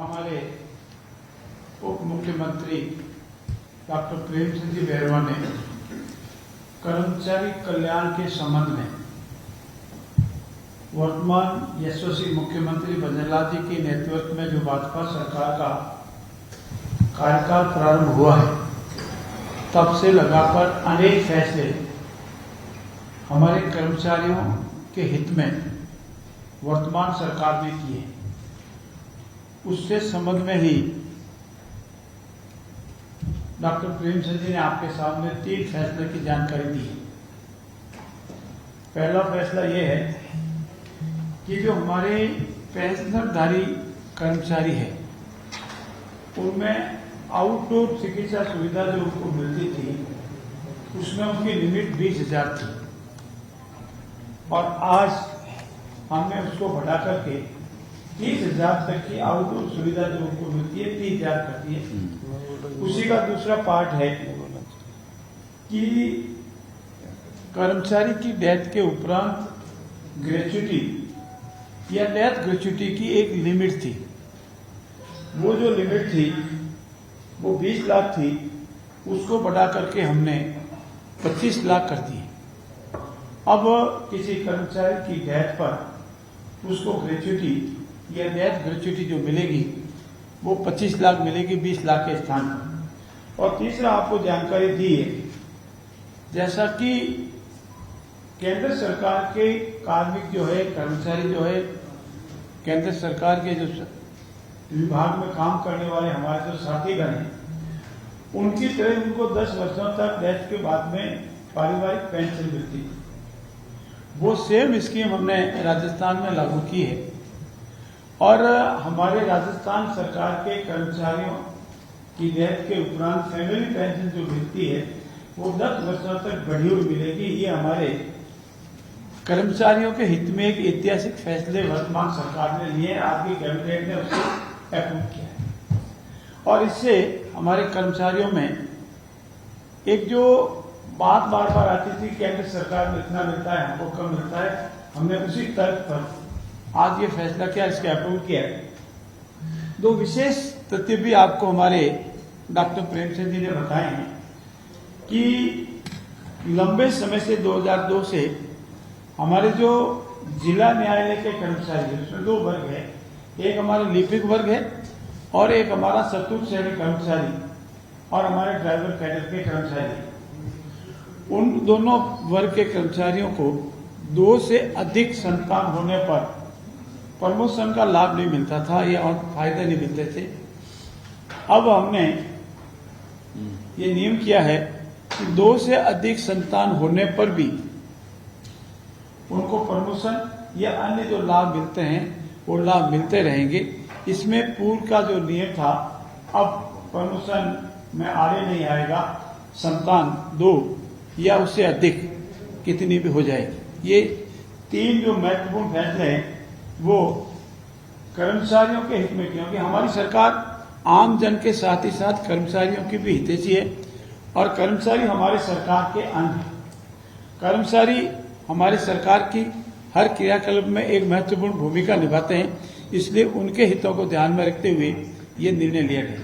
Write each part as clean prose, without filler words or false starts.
हमारे उप मुख्यमंत्री डॉक्टर प्रेमचंद जी बैरवा ने कर्मचारी कल्याण के संबंध में वर्तमान यशस्वी मुख्यमंत्री बनर्जीलाल जी के नेतृत्व में जो भाजपा सरकार का कार्यकाल प्रारंभ हुआ है, तब से लगाकर अनेक फैसले हमारे कर्मचारियों के हित में वर्तमान सरकार ने किए। उससे संबंध में ही डॉक्टर प्रेमचंद जी ने आपके सामने 3 फैसले की जानकारी दी है। पहला फैसला यह है कि जो हमारे पेंशनधारी कर्मचारी है, उनमें आउटडोर चिकित्सा सुविधा जो उनको मिलती थी, उसमें उनकी लिमिट 20,000 थी और आज हमने उसको बढ़ा करके 30,000 तक की आउटडोर सुविधा जो उनको मिलती है 30,000 करती है। उसी का दूसरा पार्ट है कि कर्मचारी की डेथ के उपरांत ग्रेच्युटी या डेथ ग्रेच्युटी की एक लिमिट थी। वो जो लिमिट थी वो 20 लाख थी, उसको बढ़ा करके हमने 25 लाख कर दी। अब किसी कर्मचारी की डेथ पर उसको ग्रेच्युटी या डेथ ग्रेच्युटी जो मिलेगी वो 25 लाख मिलेगी 20 लाख के स्थान पर। और तीसरा आपको जानकारी दी है, जैसा कि केंद्र सरकार के कार्मिक जो है, कर्मचारी जो है, केंद्र सरकार के जो विभाग में काम करने वाले हमारे जो साथीगण हैं, उनकी तरह उनको 10 वर्षों तक डेथ के बाद में पारिवारिक पेंशन मिलती है। वो सेम स्कीम हमने राजस्थान में लागू की है और हमारे राजस्थान सरकार के कर्मचारियों की डेथ के उपरांत फैमिली पेंशन जो मिलती है वो 10 वर्षों तक बढ़ी हुई मिलेगी। ये हमारे कर्मचारियों के हित में एक ऐतिहासिक फैसले वर्तमान सरकार ने लिए, आपकी कैबिनेट ने उसको अप्रूव किया है। और इससे हमारे कर्मचारियों में एक जो बात बार बार आती थी, केंद्र सरकार में इतना मिलता है, हमको कम मिलता है, हमने उसी तर्क पर आज ये फैसला किया, इसके अप्रूव किया है। 2 विशेष तथ्य भी आपको हमारे डॉक्टर प्रेमचंद जी ने बताए हैं कि लंबे समय से 2002 से हमारे जो जिला न्यायालय के कर्मचारी हैं, उसमें 2 वर्ग है, एक हमारा लिपिक वर्ग है और एक हमारा चतुर्थ श्रेणी कर्मचारी और हमारे ड्राइवर कैडर के कर्मचारी। उन दोनों वर्ग के कर्मचारियों को 2 से अधिक संतान होने पर प्रमोशन का लाभ नहीं मिलता था या और फायदे नहीं मिलते थे। अब हमने ये नियम किया है कि 2 से अधिक संतान होने पर भी उनको प्रमोशन या अन्य जो लाभ मिलते हैं वो लाभ मिलते रहेंगे। इसमें पूर्व का जो नियम था, अब प्रमोशन में आगे नहीं आएगा, संतान 2 या उससे अधिक कितनी भी हो जाएगी। ये 3 जो महत्वपूर्ण फैसले हैं वो कर्मचारियों के हित में, क्योंकि हमारी सरकार आम जन के साथ ही साथ कर्मचारियों की भी हितैषी है और कर्मचारी हमारे सरकार के अंग हैं। कर्मचारी हमारी सरकार की हर क्रियाकलाप में एक महत्वपूर्ण भूमिका निभाते हैं, इसलिए उनके हितों को ध्यान में रखते हुए ये निर्णय लिया गया।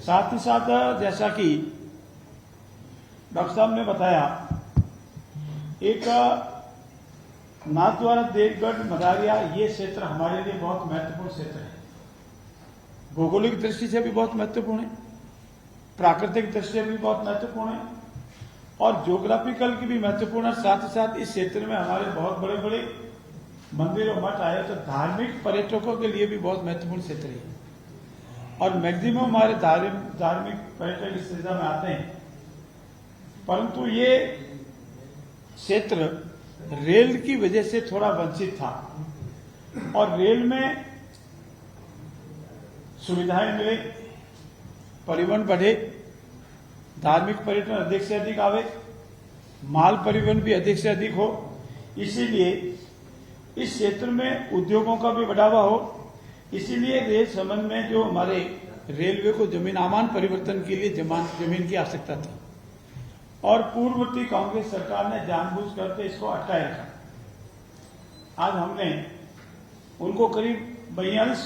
साथ ही साथ जैसा कि डॉक्टर साहब ने बताया, एक नाथद्वारा देवगढ़ मदारिया ये क्षेत्र हमारे लिए बहुत महत्वपूर्ण क्षेत्र है। भौगोलिक दृष्टि से भी बहुत महत्वपूर्ण है, प्राकृतिक दृष्टि से भी बहुत महत्वपूर्ण है और ज्योग्राफिकल की भी महत्वपूर्ण है। साथ ही साथ इस क्षेत्र में हमारे बहुत बड़े बड़े मंदिर और मठ आए, तो धार्मिक पर्यटकों के लिए भी बहुत महत्वपूर्ण क्षेत्र है और मैक्सिमम हमारे धार्मिक पर्यटक इस क्षेत्र में आते हैं। परंतु ये क्षेत्र रेल की वजह से थोड़ा वंचित था और रेल में सुविधाएं मिले, परिवहन बढ़े, धार्मिक पर्यटन अधिक से अधिक आवे, माल परिवहन भी अधिक से अधिक हो, इसीलिए इस क्षेत्र में उद्योगों का भी बढ़ावा हो। इसीलिए रेल संबंध में जो हमारे रेलवे को जमीन आमान परिवर्तन के लिए जमीन की आवश्यकता थी और पूर्ववर्ती कांग्रेस सरकार ने जानबूझ करके इसको अटकाए रखा। आज हमने उनको करीब 42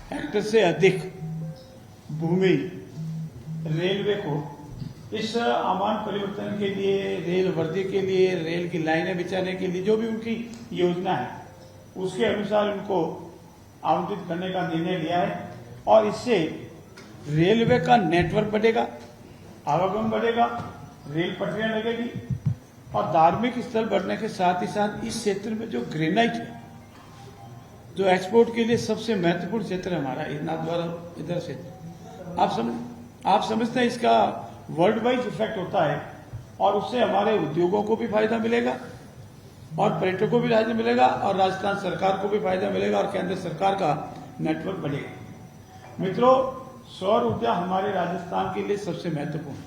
हेक्टेयर से अधिक भूमि रेलवे को इस आमान परिवर्तन के लिए, रेल वर्दी के लिए, रेल की लाइनें बिछाने के लिए जो भी उनकी योजना है उसके अनुसार उनको आवंटित करने का निर्णय लिया है। और इससे रेलवे का नेटवर्क बढ़ेगा, आवागमन बढ़ेगा, रेल पटरियां लगेगी और धार्मिक स्थल बढ़ने के साथ ही साथ इस क्षेत्र में जो ग्रेनाइट है, जो एक्सपोर्ट के लिए सबसे महत्वपूर्ण क्षेत्र है हमारा नाथद्वारा इधर से, आप समझते हैं इसका वर्ल्ड वाइड इफेक्ट होता है और उससे हमारे उद्योगों को भी फायदा मिलेगा और पर्यटकों को भी फायदा मिलेगा और राजस्थान सरकार को भी फायदा मिलेगा और केंद्र सरकार का नेटवर्क बढ़ेगा। मित्रों, सौर ऊर्जा हमारे राजस्थान के लिए सबसे महत्वपूर्ण है।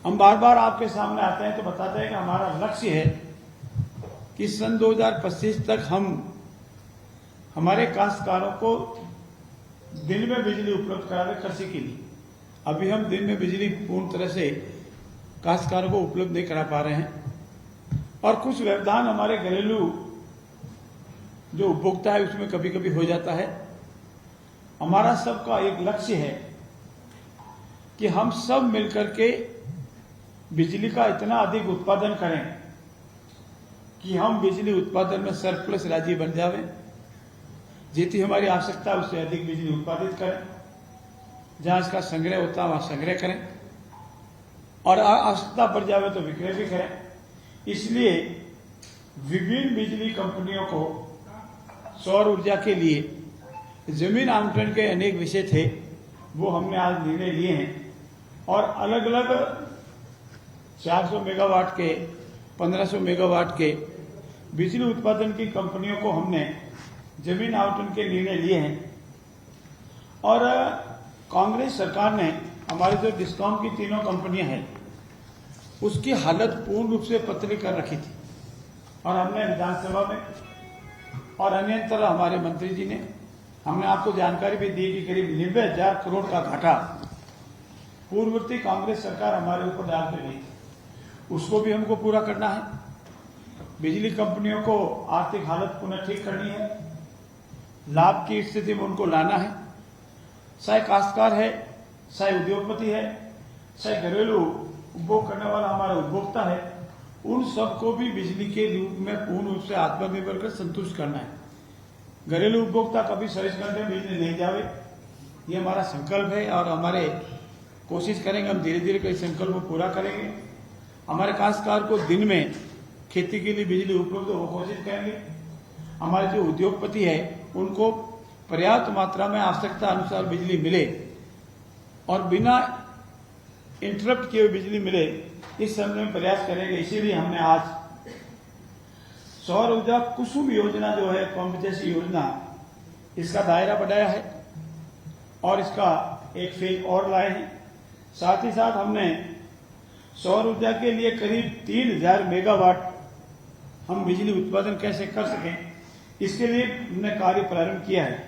हम बार बार आपके सामने आते हैं तो बताते हैं कि हमारा लक्ष्य है कि सन 2025 तक हम हमारे काश्तकारों को दिन में बिजली उपलब्ध करावे कृषि के लिए। अभी हम दिन में बिजली पूर्ण तरह से काश्तकारों को उपलब्ध नहीं करा पा रहे हैं और कुछ व्यवधान हमारे घरेलू जो उपभोक्ता है उसमें कभी कभी हो जाता है। हमारा सबका एक लक्ष्य है कि हम सब मिलकर के बिजली का इतना अधिक उत्पादन करें कि हम बिजली उत्पादन में सरप्लस राज्य बन जावे, जितनी हमारी आवश्यकता है उससे अधिक बिजली उत्पादित करें, जहां इसका संग्रह होता है वहां संग्रह करें और आवश्यकता बढ़ जावे तो विक्रय भी करें। इसलिए विभिन्न बिजली कंपनियों को सौर ऊर्जा के लिए जमीन आवंटन के अनेक विषय थे, वो हमने आज निर्णय लिए हैं और अलग अलग 400 मेगावाट के, 1500 मेगावाट के बिजली उत्पादन की कंपनियों को हमने जमीन आवंटन के निर्णय लिए हैं। और कांग्रेस सरकार ने हमारी जो डिस्कॉम की तीनों कंपनियां हैं उसकी हालत पूर्ण रूप से पतली कर रखी थी और हमने विधानसभा में और अन्यत्र हमारे मंत्री जी ने, हमने आपको जानकारी भी दी कि करीब 90,000 करोड़ का घाटा पूर्ववर्ती कांग्रेस सरकार हमारे ऊपर डाल के गई थी, उसको भी हमको पूरा करना है। बिजली कंपनियों को आर्थिक हालत पुनः ठीक करनी है, लाभ की स्थिति में उनको लाना है। चाहे काश्तकार है, चाहे उद्योगपति है, चाहे घरेलू उपभोग करने वाला हमारा उपभोक्ता है, उन सबको भी बिजली के रूप में पूर्ण रूप से आत्मनिर्भर कर संतुष्ट करना है। घरेलू उपभोक्ता कभी 24 घंटे बिजली नहीं जावे, ये हमारा संकल्प है और हमारे कोशिश करेंगे, हम धीरे धीरे कई संकल्प को पूरा करेंगे। हमारे काश्तकार को दिन में खेती के लिए बिजली उपलब्ध हो कोशिश करेंगे। हमारे जो उद्योगपति है उनको पर्याप्त मात्रा में आवश्यकता अनुसार बिजली मिले और बिना इंटरप्ट किए हुए बिजली मिले, इस समय में प्रयास करेंगे। इसीलिए हमने आज सौर ऊर्जा कुसुम योजना जो है, पंप जैसी योजना, इसका दायरा बढ़ाया है और इसका एक फेज और लाए हैं। साथ ही साथ हमने सौर ऊर्जा के लिए करीब 3000 मेगावाट हम बिजली उत्पादन कैसे कर सकें, इसके लिए हमने कार्य प्रारंभ किया है।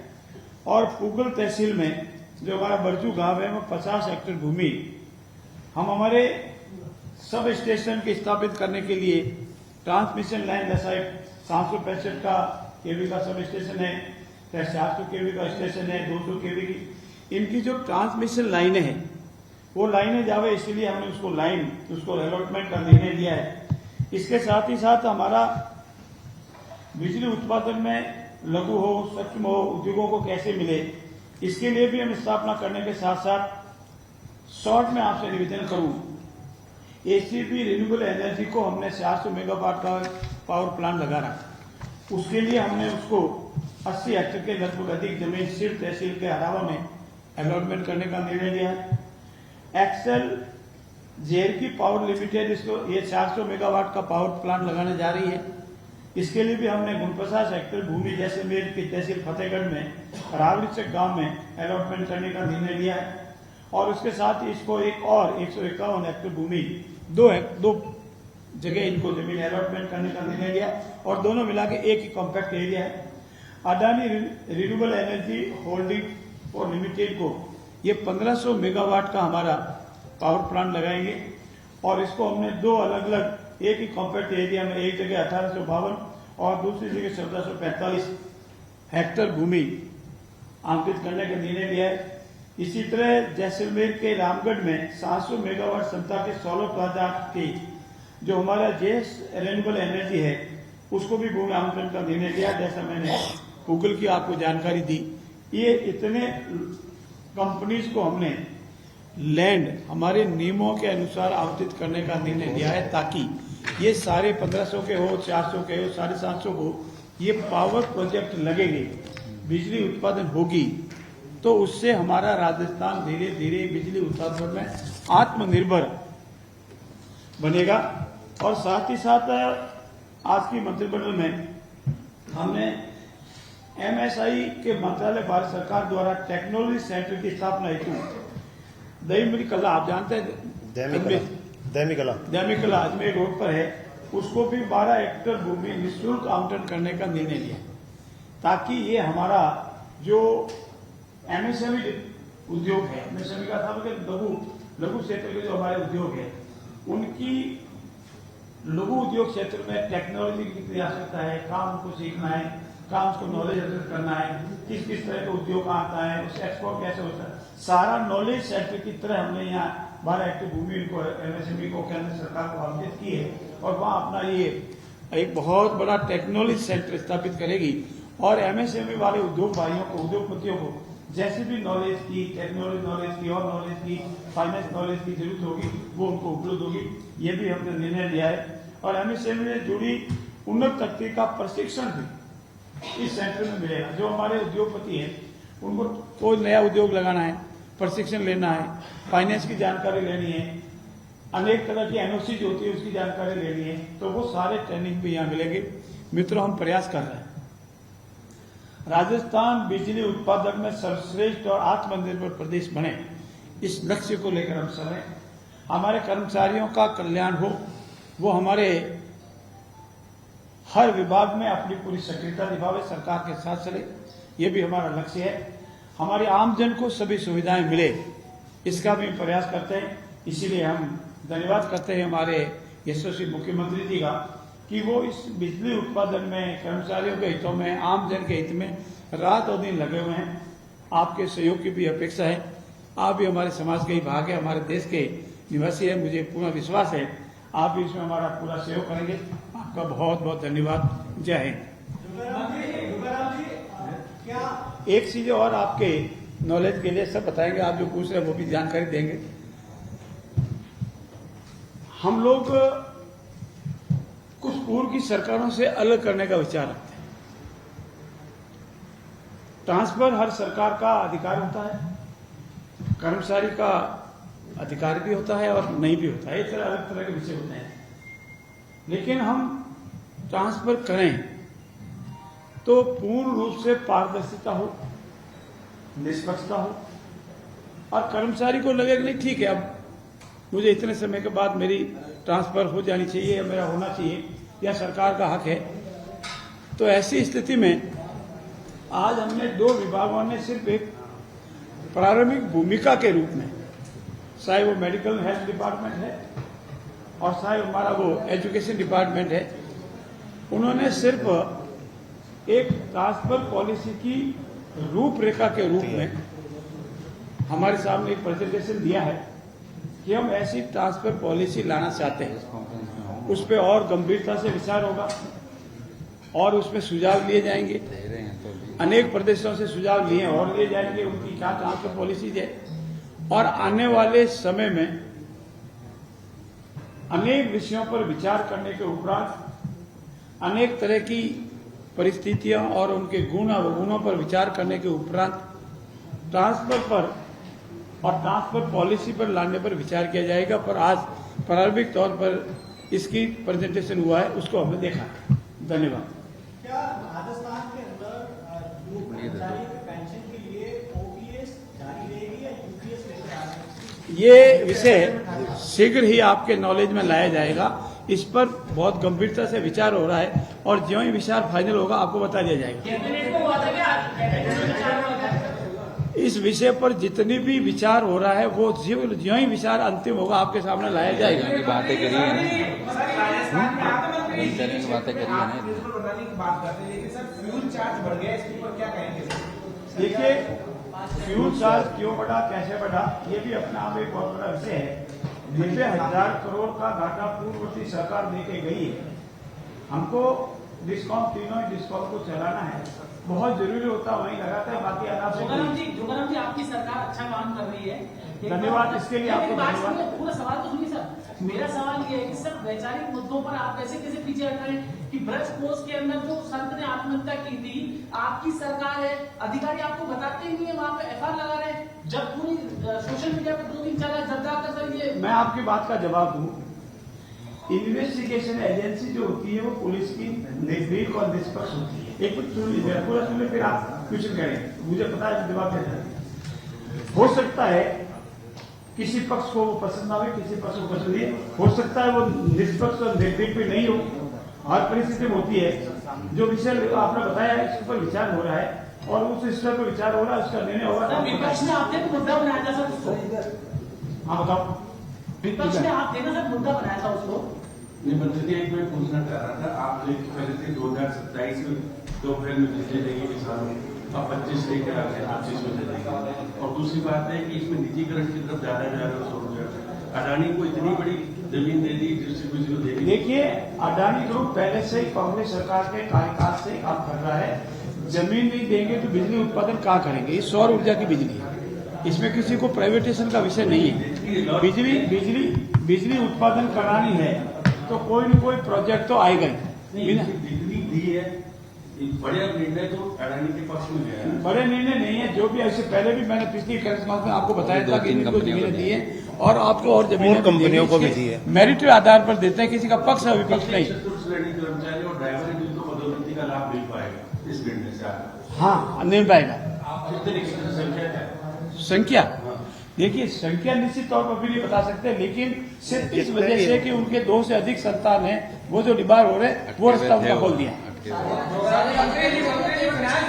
और पुगल तहसील में जो हमारा बरजू गांव है, वो 50 हेक्टेयर भूमि हम हमारे सब स्टेशन के स्थापित करने के लिए ट्रांसमिशन लाइन जैसा 765 का केवी का सब स्टेशन है, 400 केवी का स्टेशन है, 200 केवी की, इनकी जो ट्रांसमिशन लाइनें हैं वो लाइनें जावे, इसलिए हमने उसको अलॉटमेंट का निर्णय लिया है। इसके साथ ही साथ हमारा बिजली उत्पादन में लघु हो, सूक्ष्म हो, उद्योगों को कैसे मिले, इसके लिए भी हम स्थापना करने के साथ साथ शॉर्ट में आपसे निवेदन करूं, एसीपी रिन्यूएबल एनर्जी को हमने 400 मेगावाट का पावर प्लांट लगा रहा, उसके लिए हमने उसको 80 हेक्टेयर के लगभग अधिक जमीन सिर्फ तहसील के अलावा में अलॉटमेंट करने का निर्णय लिया है। एक्सेल जेएरपी पावर लिमिटेड इसको ये 400 मेगावाट का पावर प्लांट लगाने जा रही है, इसके लिए भी हमने 49 हेक्टेयर भूमि जैसलमेर की तहसील फतेहगढ़ में रावलीचक गांव में अलॉटमेंट करने का निर्णय लिया है। और उसके साथ ही इसको एक और 151 हेक्टेयर भूमि दो जगह इनको जमीन अलॉटमेंट करने का निर्णय लिया और दोनों मिला के एक ही कॉम्पैक्ट एरिया है। अडानी रिन्यूएबल एनर्जी होल्डिंग और लिमिटेड को ये 1500 मेगावाट का हमारा पावर प्लांट लगाएंगे और इसको हमने दो अलग अलग एक ही कॉम्पैक्ट एरिया में, एक जगह 1852 और दूसरी जगह 1445 हेक्टेयर भूमि आवंटित करने का निर्णय लिया है। इसी तरह जैसलमेर के रामगढ़ में 700 मेगावाट क्षमता के सोलर प्लाजा की जो हमारा जेएस रिन्यूएबल एनर्जी है उसको भी भूमि आवंटन का निर्णय लिया। जैसा मैंने गूगल की आपको जानकारी दी, ये इतने कंपनीज को हमने लैंड हमारे नियमों के अनुसार आवंटित करने का निर्णय लिया है, ताकि ये सारे 1500 के हो, 400 के हो, 750 हो, ये पावर प्रोजेक्ट लगेंगे, बिजली उत्पादन होगी, तो उससे हमारा राजस्थान धीरे धीरे बिजली उत्पादन में आत्मनिर्भर बनेगा। और साथ ही साथ आज की मंत्रिमंडल में हमने एमएसआई के मंत्रालय भारत सरकार द्वारा टेक्नोलॉजी सेंटर की स्थापना हेतु दहीमरी कला, आप जानते हैं दैमिकला अजमेर रोड पर है, उसको भी 12 हेक्टेयर भूमि निःशुल्क आवंटन करने का निर्णय लिया, ताकि ये हमारा जो एमएसएमई उद्योग है, एमएसएमई का था लघु क्षेत्र के जो हमारे उद्योग है, उनकी लघु उद्योग क्षेत्र में टेक्नोलॉजी की कितनी आवश्यकता है, काम को सीखना है, काम को नॉलेज अर्जित करना है, किस किस तरह का उद्योग आता है, उसे एक्सपोर्ट कैसे होता है, सारा नॉलेज सेंटर की तरह हमने यहाँ 12 हेक्टेयर भूमि इनको एमएसएमई को केंद्र सरकार को आवंटित की है और वहाँ अपना ये एक बहुत बड़ा टेक्नोलॉजी सेंटर स्थापित करेगी। और एमएसएमई वाले उद्योग भाइयों को, उद्योगपतियों को जैसे भी नॉलेज की, टेक्नोलॉजी नॉलेज की और नॉलेज की, फाइनेंस नॉलेज की जरूरत होगी वो उनको उपलब्ध होगी, ये भी हमने निर्णय लिया है। और एमएसएमई से जुड़ी उन्नत तकनीक का प्रशिक्षण भी इस सेंटर में मिलेगा। जो हमारे उद्योगपति हैं उनको कोई नया उद्योग लगाना है, प्रशिक्षण लेना है, फाइनेंस की जानकारी लेनी है, अनेक तरह की एनओसी जो होती है उसकी जानकारी लेनी है, तो वो सारे ट्रेनिंग भी यहाँ मिलेंगे। मित्रों, हम प्रयास कर रहे हैं राजस्थान बिजली उत्पादन में सर्वश्रेष्ठ और आत्मनिर्भर प्रदेश बने, इस लक्ष्य को लेकर हम चलें। हमारे कर्मचारियों का कल्याण हो, वो हमारे हर विभाग में अपनी पूरी सक्रियता निभावे, सरकार के साथ चले, ये भी हमारा लक्ष्य है। हमारे आमजन को सभी सुविधाएं मिले, इसका भी प्रयास करते हैं। इसीलिए हम धन्यवाद करते हैं हमारे यशस्वी मुख्यमंत्री जी का कि वो इस बिजली उत्पादन में कर्मचारियों के हितों में, आमजन के हित में रात और दिन लगे हुए हैं। आपके सहयोग की भी अपेक्षा है। आप भी हमारे समाज के ही भाग है, हमारे देश के निवासी है, मुझे पूरा विश्वास है आप भी इसमें हमारा पूरा सहयोग करेंगे। आपका बहुत बहुत धन्यवाद। जय हिंद। एक चीज और आपके नॉलेज के लिए सब बताएंगे, आप जो पूछ रहे हैं वो भी जानकारी देंगे। हम लोग कुछ पूर्व की सरकारों से अलग करने का विचार रखते हैं। ट्रांसफर हर सरकार का अधिकार होता है, कर्मचारी का अधिकार भी होता है और नहीं भी होता है, इस तरह अलग तरह के विषय होते हैं। लेकिन हम ट्रांसफर करें तो पूर्ण रूप से पारदर्शिता हो, निष्पक्षता हो और कर्मचारी को लगे कि नहीं ठीक है, अब मुझे इतने समय के बाद मेरी ट्रांसफर हो जानी चाहिए या मेरा होना चाहिए या सरकार का हक है। तो ऐसी स्थिति में आज हमने 2 विभागों ने सिर्फ एक प्रारंभिक भूमिका के रूप में, चाहे वो मेडिकल हेल्थ डिपार्टमेंट है और चाहे हमारा वो एजुकेशन डिपार्टमेंट है, उन्होंने सिर्फ एक ट्रांसफर पॉलिसी की रूपरेखा के रूप में हमारे सामने एक प्रेजेंटेशन दिया है कि हम ऐसी ट्रांसफर पॉलिसी लाना चाहते हैं। उस पर और गंभीरता से विचार होगा और उसमें सुझाव लिए जाएंगे। अनेक प्रदेशों से सुझाव लिए और लिए जाएंगे, उनकी क्या ट्रांसफर पॉलिसीज है। और आने वाले समय में अनेक विषयों पर विचार करने के उपरांत अनेक तरह की परिस्थितियां और उनके गुण अवगुणों पर विचार करने के उपरांत ट्रांसफर पर और ट्रांसफर पॉलिसी पर लाने पर विचार किया जाएगा। पर आज प्रारंभिक तौर पर इसकी प्रेजेंटेशन हुआ है, उसको हमने देखा। धन्यवाद। क्या राजस्थान के अंदर पेंशन के लिए ओपीएस जारी रहेगी या यूपीएस लेकर आ सकती है? ये विषय शीघ्र ही आपके नॉलेज में लाया जाएगा। इस पर बहुत गंभीरता से विचार हो रहा है और ज्यों ही विचार फाइनल होगा आपको बता दिया जाएगा। इस विषय पर जितनी भी विचार हो रहा है वो ज्यों ही विचार अंतिम होगा आपके सामने लाया जाएगा। बातें करी है बातें करी है बात करते हैं, लेकिन सर फ्यूल चार्ज बढ़ गया, इसके ऊपर क्या कहेंगे? देखिए, फ्यूल चार्ज क्यों बढ़ा, कैसे बढ़ा, ये भी अपना आप एक बहुत बड़ा विषय है। 90,000 करोड़ का घाटा पूर्ववर्ती सरकार देके गई है। हमको डिस्कॉम, तीनों ही डिस्कॉम को चलाना है, बहुत जरूरी होता है वहीं लगाता है, बाकी जोगाराम अनावश्यक। जी आपकी सरकार अच्छा काम कर रही है, धन्यवाद, इसके लिए आपको धन्यवाद। पूरा सवाल तो सुनिए सर। मेरा सवाल ये है कि सर वैचारिक मुद्दों पर आप कैसे कैसे पीछे हट रहे हैं कि ब्रज कोष के अंदर जो संत ने आत्महत्या की थी, आपकी सरकार है, अधिकारी आपको बताते ही नहीं है, वहां पे एफआईआर लगा रहे हैं, जब पूरी सोशल मीडिया पे 2-3 चला जब जाकर सर ये। मैं आपकी बात का जवाब दूं। इन्वेस्टिगेशन एजेंसी जो होती है वो पुलिस की निर्भीक और निष्पक्ष होती है। एक कुछ सुन लीजिए, पूरा सुन लीजिए, फिर आप क्वेश्चन करें, मुझे पता है जवाब देना है। हो सकता है किसी पक्ष को वो पसंद आवे, किसी पक्ष को पसंद नहीं, हो सकता है वो निष्पक्ष और निर्भीक भी नहीं हो, हर परिस्थिति में होती है। जो विषय आपने बताया है इस पर विचार हो रहा है और उस स्तर पर विचार हो रहा है, उसका निर्णय होगा। विपक्ष ने आपने तो मुद्दा बनाया था सर उसको। हाँ बताओ। विपक्ष ने आप देना सर मुद्दा बनाया था उसको। नहीं, मंत्री जी, एक मैं पूछना चाह रहा था, आप पहले से 2027 में दोपहर में बिजली देंगे किसानों को, अब 25 लेकर आ गए, 25 में देंगे। और दूसरी बात है कि इसमें निजीकरण की तरफ ज्यादा जा रहा है। 100 अडानी को इतनी बड़ी जमीन दे दी जिससे किसी को दे दी। देखिए, अडानी ग्रुप पहले से ही कांग्रेस सरकार के कार्यकाल से काम कर रहा है। जमीन नहीं देंगे तो बिजली उत्पादन कहाँ करेंगे? ये सौर ऊर्जा की बिजली है, इसमें किसी को प्राइवेटेशन का विषय नहीं है। बिजली उत्पादन करानी है तो कोई न कोई प्रोजेक्ट तो आएगा ही। बिजली दी है, बड़े निर्णय तो अडानी के पक्ष में गया है। बड़े निर्णय नहीं है, जो भी ऐसे पहले भी मैंने पिछली कार्यक्रम में आपको बताया था कि इनको जमीनें दी है और आपको और जमीनें कंपनियों को भी दी है। मेरिट के आधार पर देते हैं, किसी का पक्ष और विपक्ष नहीं। चतुर्थ श्रेणी कर्मचारी और ड्राइवर जिनको पदोन्नति का लाभ मिल पाएगा इस निर्णय से। हाँ, नहीं पाएगा। किस तरीके से संख्या है? संख्या देखिए, संख्या निश्चित तौर पर भी नहीं बता सकते, लेकिन सिर्फ इस वजह से कि उनके 2 से अधिक संतान हैं, वो जो डिबार हो रहे हैं, वो रास्ता उनका खोल दिया। फाइनेंस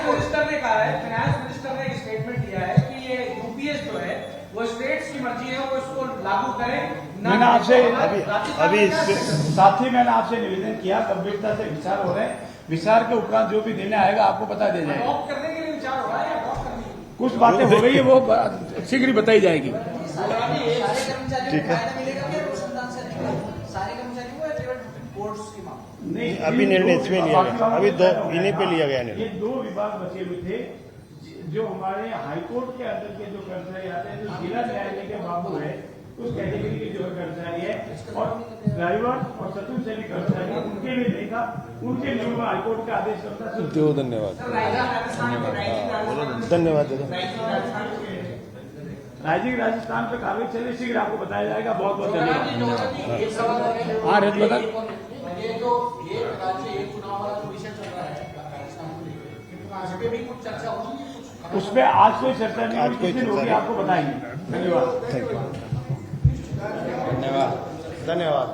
मिनिस्टर ने कहा है, फाइनेंस मिनिस्टर ने एक स्टेटमेंट दिया है कि ये यूपीएस जो है वो स्टेट्स की मर्जी है, वो इसको लागू करें। मैंने आपसे अभी साथ ही मैंने आपसे निवेदन किया, गंभीरता से विचार हो रहे हैं, विचार के उपरांत जो भी निर्णय आएगा आपको बता दिया जाएगा। अडॉप्ट करने के लिए विचार हो रहा है या अडॉप्ट करने के लिए? कुछ बातें हो गई है, वो शीघ्र ही बताई जाएगी। सारे कर्मचारियों को फायदा मिलेगा क्या रोशनदान से? सारे कर्मचारियों को या केवल बोर्ड्स की मांग? नहीं, अभी निर्णय इसमें लिया गया, अभी 2 इन्हीं पे लिया गया निर्णय। ये 2 विभाग बचे हुए थे, जो हमारे हाईकोर्ट के अंदर के जो कर्मचारी आते हैं, जो जिला न्यायालय के बाबू है, उस कैटेगरी के जो कर्मचारी है, और ड्राइवर और चतुर्थ श्रेणी कर्मचारी, उनके लिए नहीं था, उनके लिए हाईकोर्ट का आदेश करता है। दो धन्यवाद धन्यवाद राजीव राजस्थान पे कार्रवाई चले, शीघ्र आपको बताया जाएगा। बहुत बहुत धन्यवाद। हाँ, रेड बदल ये जो एक राज्य एक चुनाव वाला जो विषय चल रहा है राजस्थान को लेकर, उस पर भी कुछ चर्चा होगी? उस पर आज कोई चर्चा नहीं हुई, किसी दिन होगी आपको बताएंगे। धन्यवाद। धन्यवाद धन्यवाद।